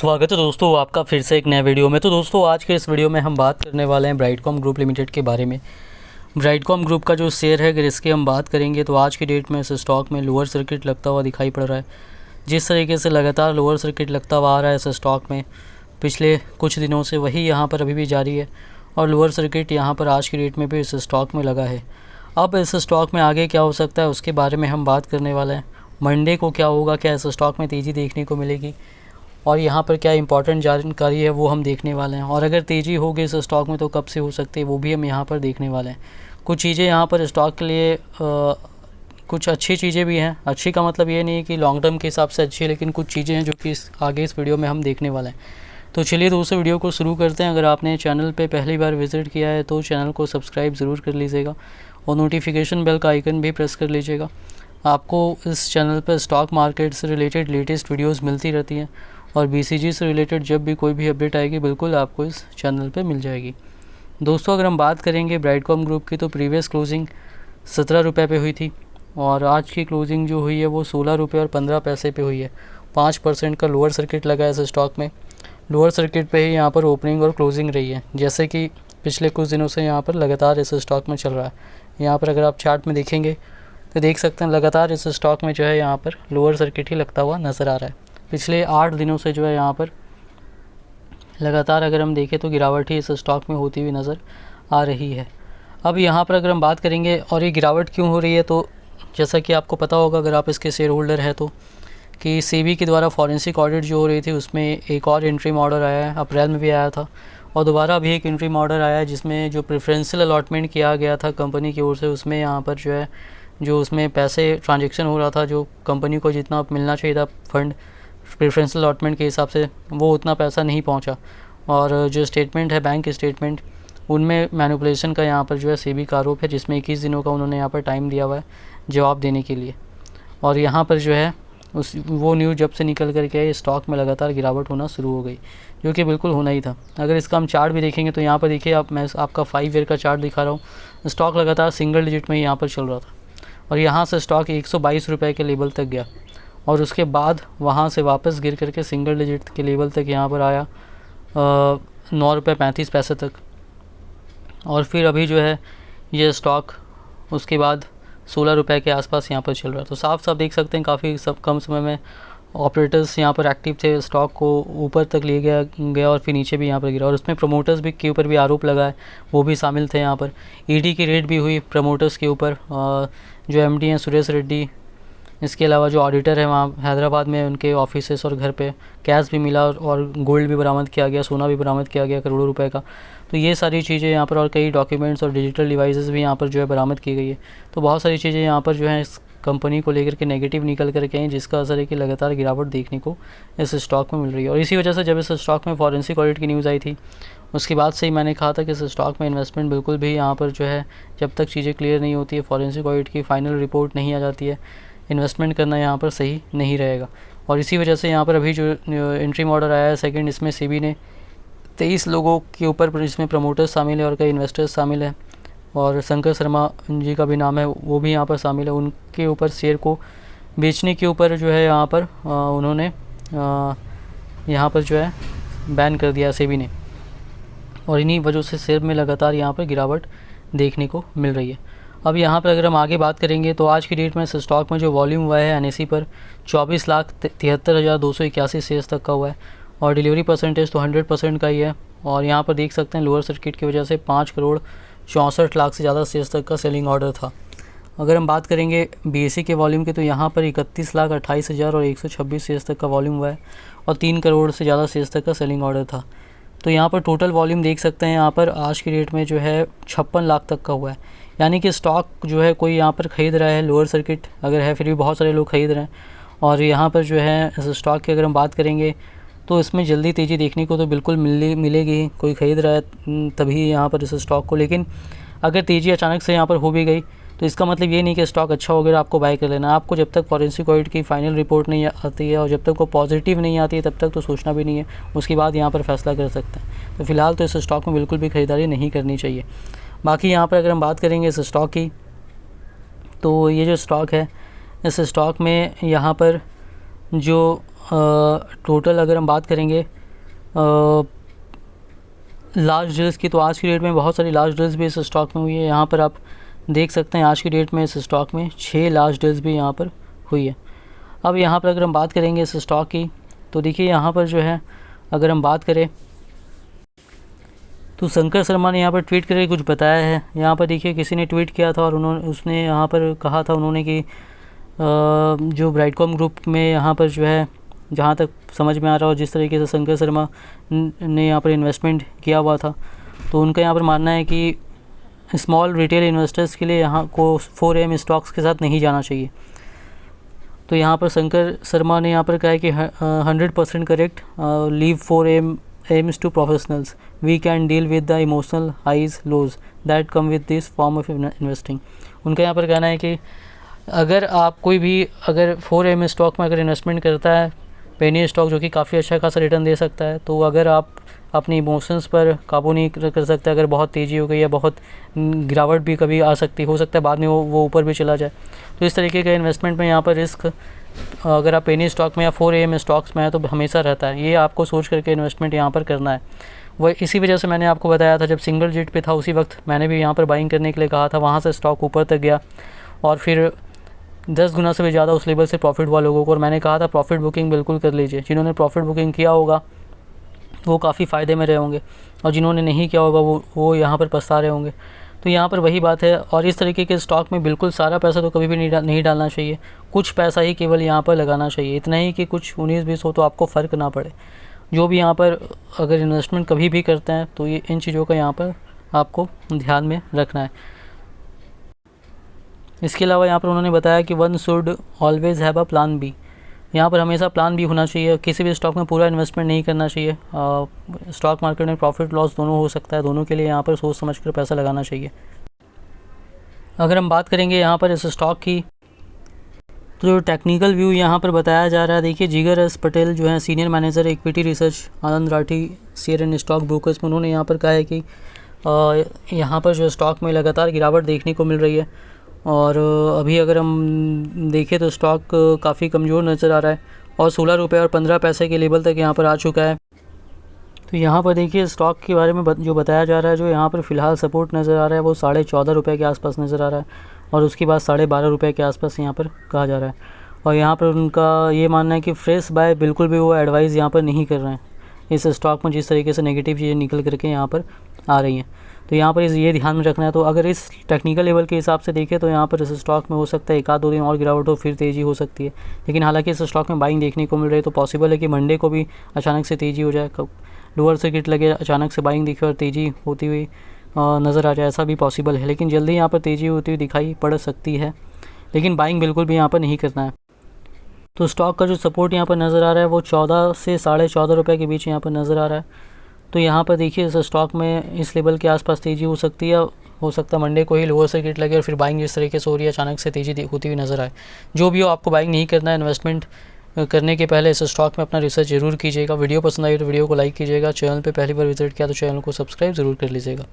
स्वागत है दोस्तों आपका फिर से एक नया वीडियो में। तो दोस्तों आज के इस वीडियो में हम बात करने वाले हैं ब्राइटकॉम ग्रुप लिमिटेड के बारे में। ब्राइटकॉम ग्रुप का जो शेयर है अगर इसकी हम बात करेंगे तो आज की डेट में इस स्टॉक में लोअर सर्किट लगता हुआ दिखाई पड़ रहा है। जिस तरीके से लगातार लोअर सर्किट लगता हुआ आ रहा है इस स्टॉक में पिछले कुछ दिनों से, वही यहाँ पर अभी भी जारी है और लोअर सर्किट यहाँ पर आज की डेट में भी इस स्टॉक में लगा है। अब इस स्टॉक में आगे क्या हो सकता है उसके बारे में हम बात करने वाले हैं। मंडे को क्या होगा, क्या इस स्टॉक में तेज़ी देखने को मिलेगी और यहाँ पर क्या इंपॉर्टेंट जानकारी है वो हम देखने वाले हैं। और अगर तेज़ी होगी इस स्टॉक में तो कब से हो सकती है वो भी हम यहाँ पर देखने वाले हैं। कुछ चीज़ें यहाँ पर स्टॉक के लिए कुछ अच्छी चीज़ें भी हैं। अच्छी का मतलब ये नहीं है कि लॉन्ग टर्म के हिसाब से अच्छी है, लेकिन कुछ चीज़ें हैं जो कि आगे इस वीडियो में हम देखने वाले हैं। तो चलिए दोस्तों वीडियो को शुरू करते हैं। अगर आपने चैनल पे पहली बार विज़िट किया है तो चैनल को सब्सक्राइब ज़रूर कर लीजिएगा और नोटिफिकेशन बेल का आइकन भी प्रेस कर लीजिएगा। आपको इस चैनल पर स्टॉक मार्केट से रिलेटेड लेटेस्ट वीडियोज़ मिलती रहती हैं और BCG से रिलेटेड जब भी कोई भी अपडेट आएगी बिल्कुल आपको इस चैनल पे मिल जाएगी। दोस्तों अगर हम बात करेंगे ब्राइटकॉम ग्रुप की तो प्रीवियस क्लोजिंग 17 रुपये पे हुई थी और आज की क्लोजिंग जो हुई है वो 16 रुपये और 15 पैसे पे हुई है। 5% का लोअर सर्किट लगा है इस स्टॉक में। लोअर सर्किट पे ही यहाँ पर ओपनिंग और क्लोजिंग रही है, जैसे कि पिछले कुछ दिनों से यहाँ पर लगातार इस स्टॉक में चल रहा है। यहाँ पर अगर आप चार्ट में देखेंगे तो देख सकते हैं लगातार इस स्टॉक में जो है यहाँ पर लोअर सर्किट ही लगता हुआ नज़र आ रहा है। पिछले 8 दिनों से जो है यहाँ पर लगातार अगर हम देखें तो गिरावट ही इस स्टॉक में होती हुई नज़र आ रही है। अब यहाँ पर अगर हम बात करेंगे और ये गिरावट क्यों हो रही है तो जैसा कि आपको पता होगा अगर आप इसके शेयर होल्डर हैं तो कि सेबी के द्वारा फॉरेंसिक ऑडिट जो हो रही थी उसमें एक और इंट्रीम ऑर्डर आया है। अप्रैल में भी आया था और दोबारा अभी एक इंट्रीम ऑर्डर आया है जिसमें जो प्रेफरेंशियल अलॉटमेंट किया गया था कंपनी की ओर से उसमें यहाँ पर जो है जो उसमें पैसे ट्रांजेक्शन हो रहा था, जो कंपनी को जितना मिलना चाहिए था फंड प्रेफरेंशियल अलॉटमेंट के हिसाब से वो उतना पैसा नहीं पहुंचा। और जो स्टेटमेंट है बैंक स्टेटमेंट उनमें मैनिपुलेशन का यहाँ पर जो है सेबी का आरोप है, जिसमें 21 दिनों का उन्होंने यहाँ पर टाइम दिया हुआ है जवाब देने के लिए। और यहाँ पर जो है वो न्यूज़ जब से निकल कर के स्टॉक में लगातार गिरावट होना शुरू हो गई, जो कि बिल्कुल होना ही था। अगर इसका हम चार्ट भी देखेंगे तो यहाँ पर देखिए मैं आपका 5 ईयर का चार्ट दिखा रहा हूँ। स्टॉक लगातार सिंगल डिजिट में यहाँ पर चल रहा था और यहाँ से स्टॉक 122 रुपये के लेवल तक गया और उसके बाद वहाँ से वापस गिर करके सिंगल डिजिट के लेवल तक यहाँ पर आया 9.35 रुपये तक। और फिर अभी जो है ये स्टॉक उसके बाद 16 रुपये के आसपास यहाँ पर चल रहा है। तो साफ साफ देख सकते हैं काफ़ी कम समय में ऑपरेटर्स यहाँ पर एक्टिव थे, स्टॉक को ऊपर तक ले गया और फिर नीचे भी यहाँ पर गिरा। और उसमें प्रमोटर्स भी के ऊपर भी आरोप लगा है, वो भी शामिल थे। यहाँ पर ED की रेड भी हुई प्रमोटर्स के ऊपर। जो MD हैं सुरेश रेड्डी, इसके अलावा जो ऑडिटर है वहाँ हैदराबाद में उनके ऑफिसेस और घर पे कैश भी मिला और गोल्ड भी बरामद किया गया, सोना भी बरामद किया गया करोड़ों रुपए का। तो ये सारी चीज़ें यहाँ पर और कई डॉक्यूमेंट्स और डिजिटल डिवाइसेस भी यहाँ पर जो है बरामद की गई है। तो बहुत सारी चीज़ें यहाँ पर जो है इस कंपनी को लेकर के नेगेटिव निकल करके हैं, जिसका असर है कि लगातार गिरावट देखने को इस स्टॉक में मिल रही है। और इसी वजह से जब इस स्टॉक में फॉरेंसिक ऑडिट की न्यूज़ आई थी उसके बाद से ही मैंने कहा था कि इस स्टॉक में इन्वेस्टमेंट बिल्कुल भी यहाँ पर जो है जब तक चीज़ें क्लियर नहीं होती है, फॉरेंसिक ऑडिट की फाइनल रिपोर्ट नहीं आ जाती है, इन्वेस्टमेंट करना यहाँ पर सही नहीं रहेगा। और इसी वजह से यहाँ पर अभी जो इंट्रीम ऑर्डर आया है सेकंड, इसमें सेबी ने 23 लोगों के ऊपर, इसमें प्रमोटर्स शामिल है और कई इन्वेस्टर्स शामिल हैं और शंकर शर्मा जी का भी नाम है वो भी यहाँ पर शामिल है। उनके ऊपर शेयर को बेचने के ऊपर जो है यहाँ पर उन्होंने यहाँ पर जो है बैन कर दिया सेबी ने और इन्हीं वजह से शेयर में लगातार यहाँ पर गिरावट देखने को मिल रही है। अब यहाँ पर अगर हम आगे बात करेंगे तो आज की डेट में स्टॉक में जो वॉल्यूम हुआ है NSE पर 24,73,281 शेयर्स तक का हुआ है और डिलीवरी परसेंटेज तो 100% का ही है। और यहाँ पर देख सकते हैं लोअर सर्किट की वजह से 5,64,00,000 से ज़्यादा शेयर्स तक का सेलिंग ऑर्डर था। अगर हम बात करेंगे BSE के वॉल्यूम की तो यहाँ पर 31,28,000 और 126 शेयर्स तक का वॉल्यूम हुआ है और 3 करोड़ से ज़्यादा शेयर्स तक का सेलिंग ऑर्डर था। तो यहाँ पर टोटल वॉल्यूम देख सकते हैं यहाँ पर आज की डेट में जो है 56 लाख तक का हुआ है। यानी कि स्टॉक जो है कोई यहाँ पर ख़रीद रहा है, लोअर सर्किट अगर है फिर भी बहुत सारे लोग ख़रीद रहे हैं। और यहाँ पर जो है इस स्टॉक की अगर हम बात करेंगे तो इसमें जल्दी तेज़ी देखने को तो बिल्कुल मिलेगी। कोई ख़रीद रहा है तभी यहाँ पर इस स्टॉक को, लेकिन अगर तेज़ी अचानक से यहाँ पर हो भी गई तो इसका मतलब ये नहीं कि स्टॉक अच्छा हो गया आपको बाय कर लेना। आपको जब तक फॉरेंसिक ऑडिट की फाइनल रिपोर्ट नहीं आती है और जब तक वो पॉजिटिव नहीं आती है तब तक तो सोचना भी नहीं है, उसके बाद यहाँ पर फैसला कर सकते हैं। तो फिलहाल तो इस स्टॉक में बिल्कुल भी ख़रीदारी नहीं करनी चाहिए। बाकी यहाँ पर अगर हम बात करेंगे इस स्टॉक की तो ये जो स्टॉक है इस स्टॉक में यहाँ पर जो टोटल अगर हम बात करेंगे लार्ज डील्स की, तो आज की डेट में बहुत सारी लार्ज डील्स भी इस स्टॉक में हुई है। यहाँ पर आप देख सकते हैं आज की डेट में इस स्टॉक में 6 लार्ज डील्स भी यहाँ पर हुई है। अब यहाँ पर अगर हम बात करेंगे इस स्टॉक की, तो देखिए यहाँ पर जो है अगर हम बात करें तो शंकर शर्मा ने यहाँ पर ट्वीट करके कुछ बताया है। यहाँ पर देखिए किसी ने ट्वीट किया था और उसने यहाँ पर कहा था उन्होंने कि जो ब्राइडकॉम ग्रुप में यहाँ पर जो है, जहाँ तक समझ में आ रहा हो, जिस तरीके से शंकर शर्मा ने यहाँ पर इन्वेस्टमेंट किया हुआ था, तो उनका यहाँ पर मानना है कि स्मॉल रिटेल इन्वेस्टर्स के लिए यहाँ को 4AM स्टॉक्स के साथ नहीं जाना चाहिए। तो यहाँ पर शंकर शर्मा ने यहाँ पर कहा है कि 100% correct, leave 4AM aims to professionals, we can deal with the emotional highs lows that come with this form of investing। उनका यहाँ पर कहना है कि अगर आप कोई भी अगर 4AM स्टॉक में अगर इन्वेस्टमेंट करता है, पेनी स्टॉक जो कि काफ़ी अच्छा खासा रिटर्न दे सकता है, तो अगर आप अपनी इमोशंस पर काबू नहीं कर सकते, अगर बहुत तेज़ी हो गई या बहुत गिरावट भी कभी आ सकती, हो सकता है बाद में वो ऊपर भी चला जाए, तो इस तरीके का इन्वेस्टमेंट में यहाँ पर रिस्क अगर आप पेनी स्टॉक में या 4AM स्टॉक्स में है तो हमेशा रहता है। ये आपको सोच करके इन्वेस्टमेंट यहाँ पर करना है। वह इसी वजह से मैंने आपको बताया था, जब सिंगल डिजिट पे था उसी वक्त मैंने भी यहाँ पर बाइंग करने के लिए कहा था, वहाँ से स्टॉक ऊपर तक गया और फिर 10 गुना से भी ज़्यादा उस लेवल से प्रॉफिट हुआ लोगों को। और मैंने कहा था प्रॉफिट बुकिंग बिल्कुल कर लीजिए। जिन्होंने प्रॉफिट बुकिंग किया होगा वो काफ़ी फ़ायदे में रहे होंगे और जिन्होंने नहीं किया होगा वो यहाँ पर पछता रहे होंगे। तो यहाँ पर वही बात है। और इस तरीके के स्टॉक में बिल्कुल सारा पैसा तो कभी भी नहीं डालना चाहिए, कुछ पैसा ही केवल यहाँ पर लगाना चाहिए। इतना ही कि कुछ 19-20 हो तो आपको फ़र्क ना पड़े। जो भी यहाँ पर अगर इन्वेस्टमेंट कभी भी करते हैं तो ये इन चीज़ों का यहाँ पर आपको ध्यान में रखना है। इसके अलावा यहाँ पर उन्होंने बताया कि one should always have a plan B. यहाँ पर हमेशा प्लान बी होना चाहिए। किसी भी स्टॉक में पूरा इन्वेस्टमेंट नहीं करना चाहिए। स्टॉक मार्केट में प्रॉफिट लॉस दोनों हो सकता है, दोनों के लिए यहाँ पर सोच समझ कर पैसा लगाना चाहिए। अगर हम बात करेंगे यहाँ पर इस स्टॉक की, तो जो टेक्निकल व्यू यहाँ पर बताया जा रहा है, देखिए जिगर एस पटेल जो है senior manager equity research Anand Rathi share and stock brokers में, उन्होंने यहाँ पर कहा है कि यहाँ पर जो स्टॉक में लगातार गिरावट देखने को मिल रही है और अभी अगर हम देखें तो स्टॉक काफ़ी कमज़ोर नज़र आ रहा है और 16 रुपये और 15 पैसे के लेवल तक यहाँ पर आ चुका है। तो यहाँ पर देखिए स्टॉक के बारे में जो बताया जा रहा है, जो यहाँ पर फ़िलहाल सपोर्ट नज़र आ रहा है वो 14.5 रुपये के आसपास नज़र आ रहा है और उसके बाद 12.5 रुपये के आसपास यहाँ पर कहा जा रहा है। और यहाँ पर उनका ये मानना है कि फ्रेश बाय बिल्कुल भी वो एडवाइस यहाँ पर नहीं कर रहे हैं इस स्टॉक में, जिस तरीके से नेगेटिव चीज़ें निकल करके यहाँ पर आ रही हैं। तो यहाँ पर ये ध्यान में रखना है। तो अगर इस टेक्निकल लेवल के हिसाब से देखें तो यहाँ पर इस स्टॉक में हो सकता है 1-2 दिन और गिरावट हो, फिर तेज़ी हो सकती है। लेकिन हालांकि इस स्टॉक में बाइंग देखने को मिल रही है, तो पॉसिबल है कि मंडे को भी अचानक से तेज़ी हो जाए, लोअर सर्किट लगे, अचानक से बाइंग दिखे और तेज़ी होती हुई नज़र आ जाए, ऐसा भी पॉसिबल है। लेकिन जल्दी यहाँ पर तेज़ी होती हुई दिखाई पड़ सकती है, लेकिन बाइंग बिल्कुल भी यहाँ पर नहीं करना है। तो स्टॉक का जो सपोर्ट यहाँ पर नज़र आ रहा है वो 14 से 14.5 रुपये के बीच यहाँ पर नज़र आ रहा है। तो यहाँ पर देखिए इस स्टॉक में इस लेवल के आसपास तेज़ी हो सकती है, हो सकता है मंडे को ही लोअर सर्किट लगे और फिर बाइंग जिस तरीके से हो रही है अचानक से तेज़ी होती हुई नज़र आए। जो भी हो, आपको बाइंग नहीं करना है। इन्वेस्टमेंट करने के पहले इस स्टॉक में अपना रिसर्च ज़रूर कीजिएगा। वीडियो पसंद आई तो वीडियो को लाइक कीजिएगा। चैनल पे पहली बार विजिट किया तो चैनल को सब्सक्राइब ज़रूर कर लीजिएगा।